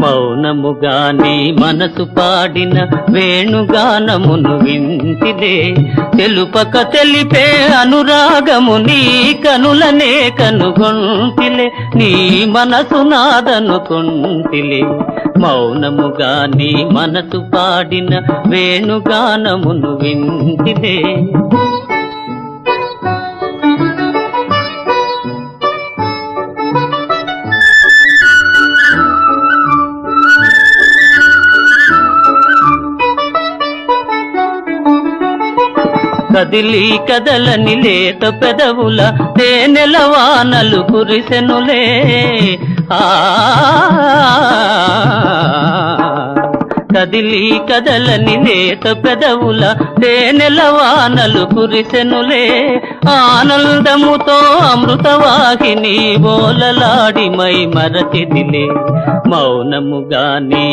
మౌనముగా నీ మనసు పాడిన వేణుగానమును వింటిలే తెలుపక తెలిపే అనురాగము నీ కనులనే కనుగొంటిలే నీ మనసు నాదనుకొంటిలే మౌనముగా నీ మనసు పాడిన వేణుగానమును వింటిలే కదిలి కదలని లేత పెదవుల తేనెల వానలు కురిసెనులే కదిలి కదలని లేత పెదవుల తేనెల వానలు కురిసెనులే ఆనందముతో అమృతవాహిని బోలలాడి మై మరచిదిలే మౌనముగా నీ